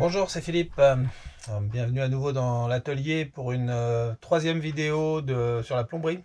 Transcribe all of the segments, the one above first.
Bonjour, c'est Philippe. Bienvenue à nouveau dans l'atelier pour une troisième vidéo sur la plomberie,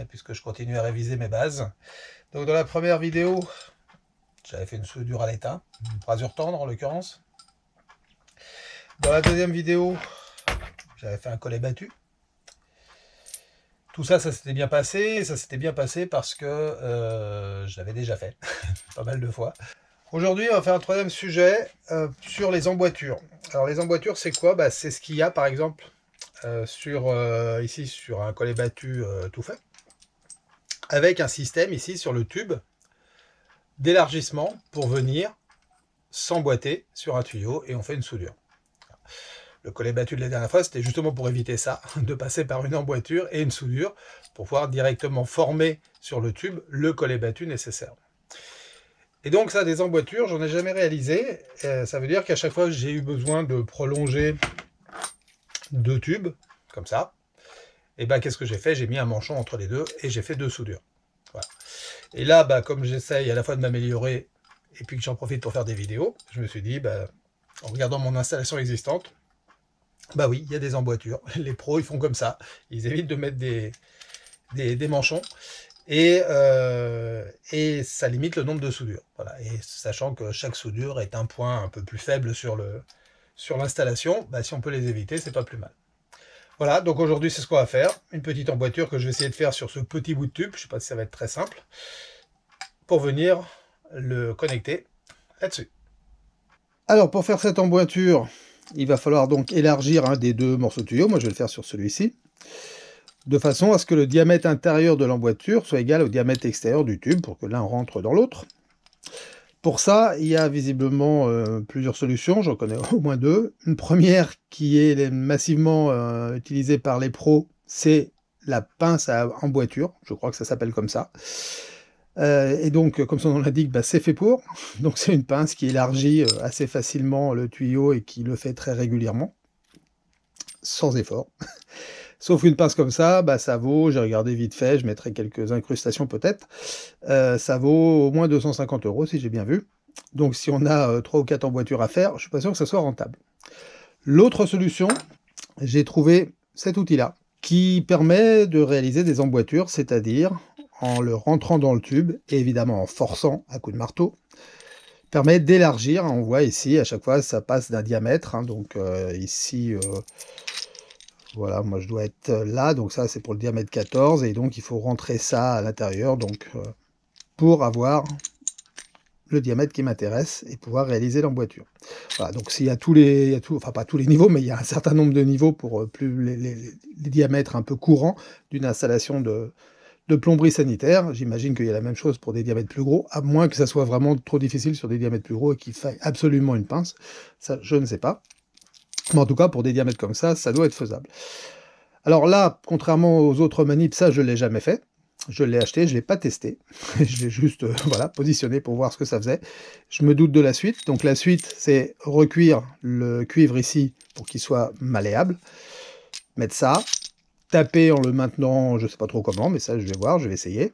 puisque je continue à réviser mes bases. Donc dans la première vidéo, j'avais fait une soudure à l'étain, une rasure tendre en l'occurrence. Dans la deuxième vidéo, j'avais fait un collet battu. Tout ça, ça s'était bien passé, et ça s'était bien passé parce que je l'avais déjà fait, pas mal de fois. Aujourd'hui, on va faire un troisième sujet sur les emboîtures. Alors les emboîtures, c'est quoi? C'est ce qu'il y a par exemple ici sur un collet battu tout fait, avec un système ici sur le tube d'élargissement pour venir s'emboîter sur un tuyau et on fait une soudure. Le collet battu de la dernière fois, c'était justement pour éviter ça, de passer par une emboîture et une soudure pour pouvoir directement former sur le tube le collet battu nécessaire. Et donc ça, des emboîtures, j'en ai jamais réalisé. Ça veut dire qu'à chaque fois que j'ai eu besoin de prolonger deux tubes, comme ça, et qu'est-ce que j'ai fait? J'ai mis un manchon entre les deux et j'ai fait deux soudures. Voilà. Et là, comme j'essaye à la fois de m'améliorer et puis que j'en profite pour faire des vidéos, je me suis dit, en regardant mon installation existante, oui, il y a des emboîtures. Les pros, ils font comme ça. Ils évitent de mettre des manchons. Et ça limite le nombre de soudures. Voilà. Et sachant que chaque soudure est un point un peu plus faible sur l'installation, si on peut les éviter, c'est pas plus mal. Voilà, donc aujourd'hui c'est ce qu'on va faire. Une petite emboîture que je vais essayer de faire sur ce petit bout de tube. Je ne sais pas si ça va être très simple. Pour venir le connecter là-dessus. Alors pour faire cette emboîture, il va falloir donc élargir un des deux morceaux de tuyau. Moi je vais le faire sur celui-ci, de façon à ce que le diamètre intérieur de l'emboîture soit égal au diamètre extérieur du tube, pour que l'un rentre dans l'autre. Pour ça, il y a visiblement plusieurs solutions, j'en connais au moins deux. Une première qui est massivement utilisée par les pros, c'est la pince à emboîture, je crois que ça s'appelle comme ça. Et donc, comme son nom l'indique, c'est fait pour. Donc c'est une pince qui élargit assez facilement le tuyau et qui le fait très régulièrement, sans effort. Sauf une pince comme ça, ça vaut, j'ai regardé vite fait, je mettrai quelques incrustations peut-être, ça vaut au moins 250 € si j'ai bien vu. Donc si on a 3 ou 4 emboîtures à faire, je suis pas sûr que ça soit rentable. L'autre solution, j'ai trouvé cet outil-là, qui permet de réaliser des emboîtures, c'est-à-dire en le rentrant dans le tube, et évidemment en forçant à coups de marteau, permet d'élargir. On voit ici, à chaque fois, ça passe d'un diamètre, donc ici... voilà, moi je dois être là, donc ça c'est pour le diamètre 14, et donc il faut rentrer ça à l'intérieur, donc pour avoir le diamètre qui m'intéresse et pouvoir réaliser l'emboîture. Voilà, donc s'il y a enfin pas tous les niveaux, mais il y a un certain nombre de niveaux pour plus les diamètres un peu courants d'une installation de plomberie sanitaire. J'imagine qu'il y a la même chose pour des diamètres plus gros, à moins que ça soit vraiment trop difficile sur des diamètres plus gros et qu'il faille absolument une pince. Ça, je ne sais pas. Mais en tout cas, pour des diamètres comme ça doit être faisable. Alors là, contrairement aux autres manips, ça je ne l'ai jamais fait. Je l'ai acheté, je ne l'ai pas testé. Je l'ai juste voilà, positionné pour voir ce que ça faisait. Je me doute de la suite. Donc la suite, c'est recuire le cuivre ici pour qu'il soit malléable. Mettre ça, taper en le maintenant, je ne sais pas trop comment, mais ça je vais voir, je vais essayer.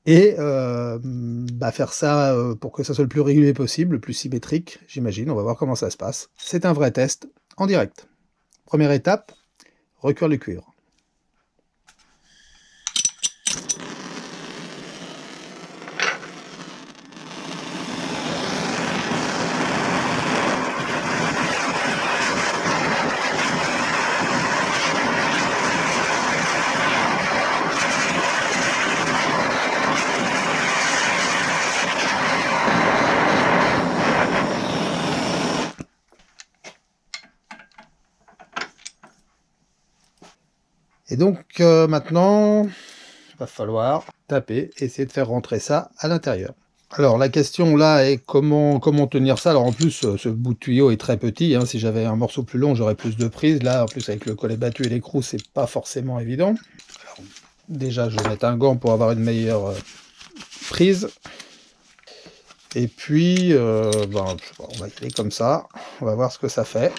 Et faire ça pour que ça soit le plus régulier possible, le plus symétrique, j'imagine. On va voir comment ça se passe. C'est un vrai test en direct. Première étape, recuire le cuivre. Et donc maintenant, il va falloir taper, essayer de faire rentrer ça à l'intérieur. Alors la question là est comment tenir ça. Alors en plus ce bout de tuyau est très petit, si j'avais un morceau plus long j'aurais plus de prise. Là en plus avec le collet battu et l'écrou c'est pas forcément évident. Alors, déjà je vais mettre un gant pour avoir une meilleure prise. Et puis je sais pas, on va y aller comme ça, on va voir ce que ça fait.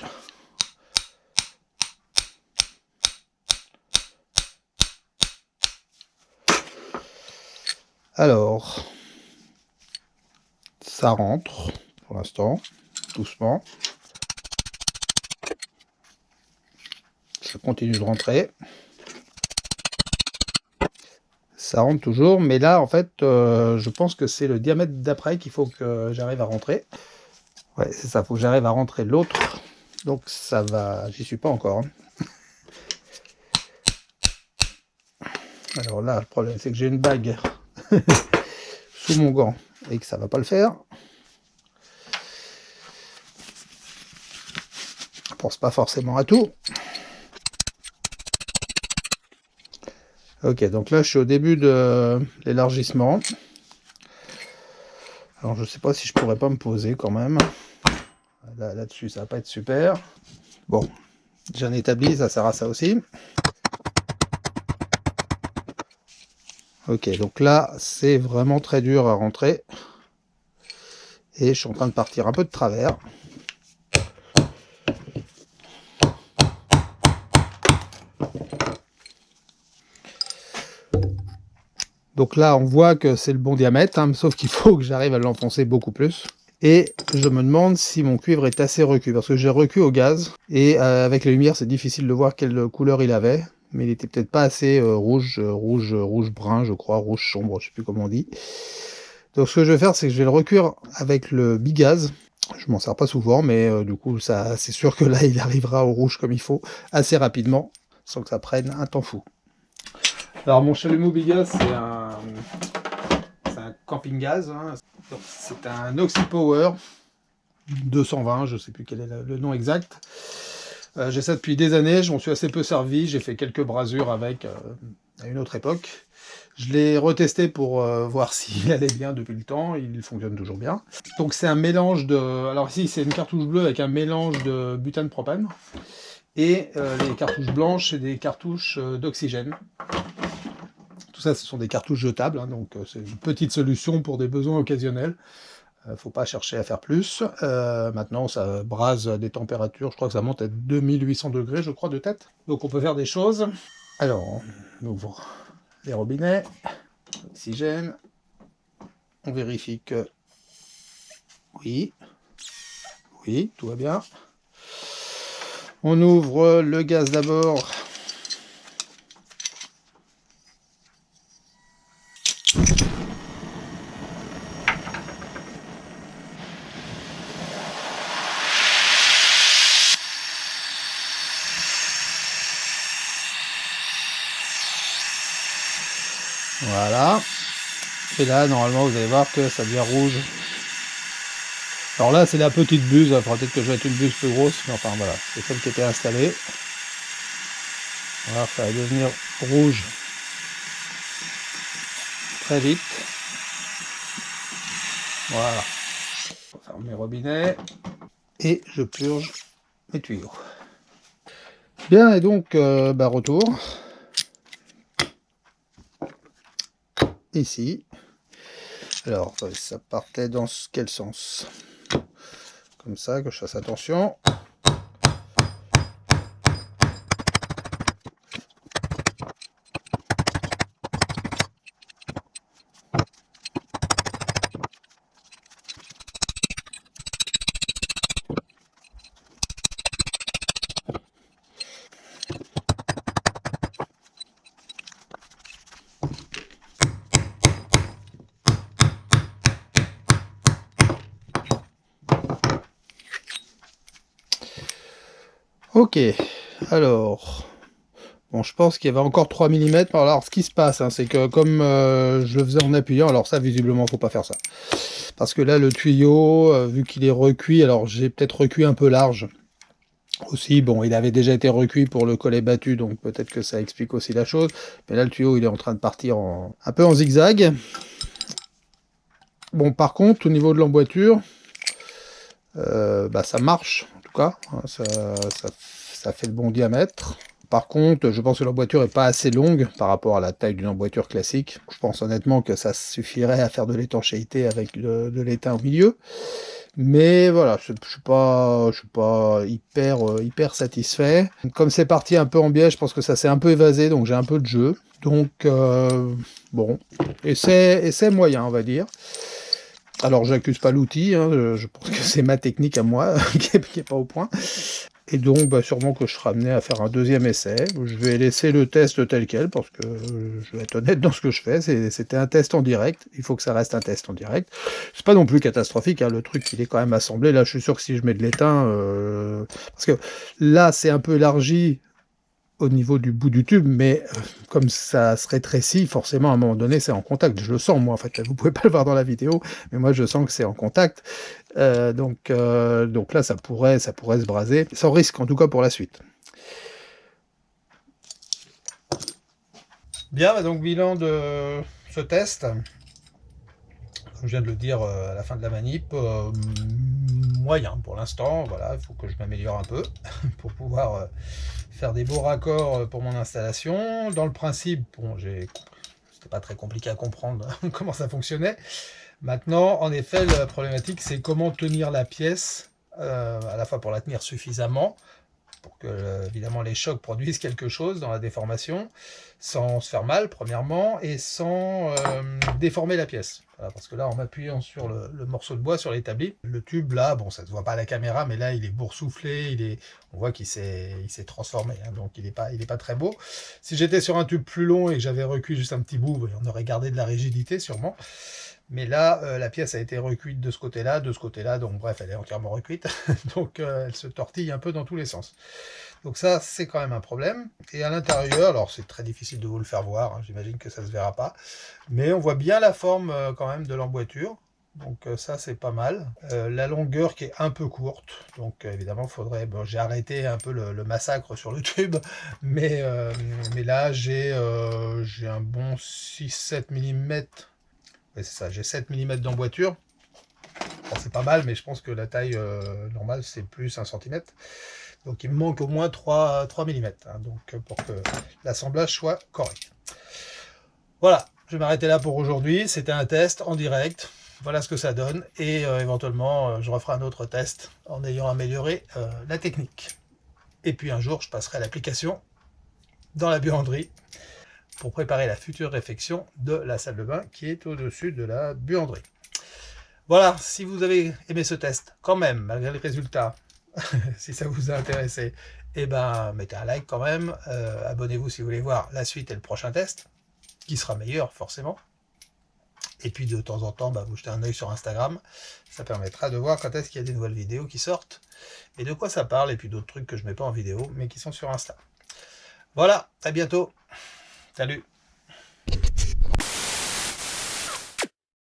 Alors, ça rentre, pour l'instant, doucement. ça continue de rentrer. Ça rentre toujours, mais là, en fait, je pense que c'est le diamètre d'après qu'il faut que j'arrive à rentrer. Ouais, c'est ça, il faut que j'arrive à rentrer l'autre. Donc ça va, j'y suis pas encore. Alors là, le problème, c'est que j'ai une bague sous mon gant et que ça va pas le faire. Je pense pas forcément à tout. Ok, donc là, je suis au début de l'élargissement. Alors, je sais pas si je pourrais pas me poser quand même. Là-dessus, ça va pas être super. Bon, j'ai un établi, ça sert à ça aussi. Ok, donc là, c'est vraiment très dur à rentrer. Et je suis en train de partir un peu de travers. Donc là, on voit que c'est le bon diamètre, hein, sauf qu'il faut que j'arrive à l'enfoncer beaucoup plus. Et je me demande si mon cuivre est assez recu, parce que j'ai recu au gaz, et avec la lumière, c'est difficile de voir quelle couleur il avait, mais il était peut-être pas assez rouge brun, je crois, rouge sombre, je sais plus comment on dit. Donc ce que je vais faire, c'est que je vais le recuire avec le bigaz. Je m'en sers pas souvent, mais du coup, ça, c'est sûr que là, il arrivera au rouge comme il faut, assez rapidement, sans que ça prenne un temps fou. Alors mon chalumeau bigaz, c'est un camping gaz, hein. C'est un Oxypower 220, je ne sais plus quel est le nom exact. J'ai ça depuis des années, je m'en suis assez peu servi, j'ai fait quelques brasures avec à une autre époque. Je l'ai retesté pour voir s'il allait bien depuis le temps, il fonctionne toujours bien. Donc c'est un mélange de... Alors ici c'est une cartouche bleue avec un mélange de butane propane. Et les cartouches blanches, c'est des cartouches d'oxygène. Tout ça, ce sont des cartouches jetables, hein, donc c'est une petite solution pour des besoins occasionnels. Faut pas chercher à faire plus. Maintenant, ça brase à des températures, je crois que ça monte à 2800 degrés, je crois, de tête. Donc on peut faire des choses. Alors, on ouvre les robinets, oxygène. On vérifie que... Oui, tout va bien. On ouvre le gaz d'abord. Voilà. Et là, normalement, vous allez voir que ça devient rouge. Alors là, c'est la petite buse. Il faudra peut-être que je mette une buse plus grosse. Mais enfin, voilà. C'est celle qui était installée. Voilà, ça va devenir rouge très vite. Voilà. On ferme mes robinets. Et je purge mes tuyaux. Bien, et donc, retour. Ici. Alors, ça partait dans quel sens? Comme ça, que je fasse attention. Ok, alors, bon, je pense qu'il y avait encore 3 mm. Alors, ce qui se passe, hein, c'est que comme je le faisais en appuyant, alors ça, visiblement, faut pas faire ça. Parce que là, le tuyau, vu qu'il est recuit, alors j'ai peut-être recuit un peu large. Aussi, bon, il avait déjà été recuit pour le collet battu, donc peut-être que ça explique aussi la chose. Mais là, le tuyau, il est en train de partir un peu en zigzag. Bon, par contre, au niveau de l'emboîture, ça marche, en tout cas. Ça fait le bon diamètre. Par contre, je pense que l'emboîture n'est pas assez longue par rapport à la taille d'une emboîture classique. Je pense honnêtement que ça suffirait à faire de l'étanchéité avec de l'étain au milieu. Mais voilà, je suis pas hyper satisfait. Comme c'est parti un peu en biais, je pense que ça s'est un peu évasé, donc j'ai un peu de jeu. Donc, bon, essai moyen, on va dire. Alors, j'accuse pas l'outil, hein, je pense que c'est ma technique à moi qui est pas au point. Et donc, bah, sûrement que je serai amené à faire un deuxième essai. Je vais laisser le test tel quel, parce que je vais être honnête dans ce que je fais. C'était un test en direct. Il faut que ça reste un test en direct. C'est pas non plus catastrophique, hein, le truc, il est quand même assemblé. Là, je suis sûr que si je mets de l'étain... parce que là, c'est un peu élargi au niveau du bout du tube, mais comme ça se rétrécit, forcément, à un moment donné, c'est en contact. Je le sens, moi, en fait. Vous pouvez pas le voir dans la vidéo, mais moi, je sens que c'est en contact. Donc là, ça pourrait se braser, sans risque, en tout cas, pour la suite. Bien, donc, bilan de ce test. Comme je viens de le dire à la fin de la manip, moyen pour l'instant. Voilà, il faut que je m'améliore un peu pour pouvoir faire des beaux raccords pour mon installation. Dans le principe, bon, c'était pas très compliqué à comprendre comment ça fonctionnait. Maintenant, en effet, la problématique, c'est comment tenir la pièce, à la fois pour la tenir suffisamment, pour que, évidemment, les chocs produisent quelque chose dans la déformation, sans se faire mal, premièrement, et sans déformer la pièce. Voilà, parce que là, en m'appuyant sur le morceau de bois, sur l'établi, le tube, là, bon, ça ne se voit pas à la caméra, mais là, il est boursouflé, on voit qu'il s'est transformé, hein, donc il n'est pas très beau. Si j'étais sur un tube plus long et que j'avais recuit juste un petit bout, on aurait gardé de la rigidité, sûrement. Mais là, la pièce a été recuite de ce côté-là, donc bref, elle est entièrement recuite, donc elle se tortille un peu dans tous les sens. Donc ça, c'est quand même un problème. Et à l'intérieur, alors c'est très difficile de vous le faire voir, hein, j'imagine que ça ne se verra pas, mais on voit bien la forme quand même de l'emboîture, donc ça c'est pas mal. La longueur qui est un peu courte, donc évidemment faudrait... Bon, j'ai arrêté un peu le massacre sur le tube, mais là j'ai un bon 6-7 mm. Oui, c'est ça, j'ai 7 mm d'emboîture. Bon, c'est pas mal, mais je pense que la taille normale, c'est plus 1 cm. Donc il me manque au moins 3 mm, hein, donc, pour que l'assemblage soit correct. Voilà, je vais m'arrêter là pour aujourd'hui. C'était un test en direct. Voilà ce que ça donne. Et éventuellement, je referai un autre test en ayant amélioré la technique. Et puis un jour, je passerai l'application dans la buanderie pour préparer la future réfection de la salle de bain qui est au-dessus de la buanderie. Voilà, si vous avez aimé ce test, quand même, malgré le résultat, si ça vous a intéressé, eh ben, mettez un like quand même, abonnez-vous si vous voulez voir la suite et le prochain test, qui sera meilleur forcément. Et puis de temps en temps, vous jetez un œil sur Instagram, ça permettra de voir quand est-ce qu'il y a des nouvelles vidéos qui sortent, et de quoi ça parle, et puis d'autres trucs que je ne mets pas en vidéo, mais qui sont sur Insta. Voilà, à bientôt. Salut!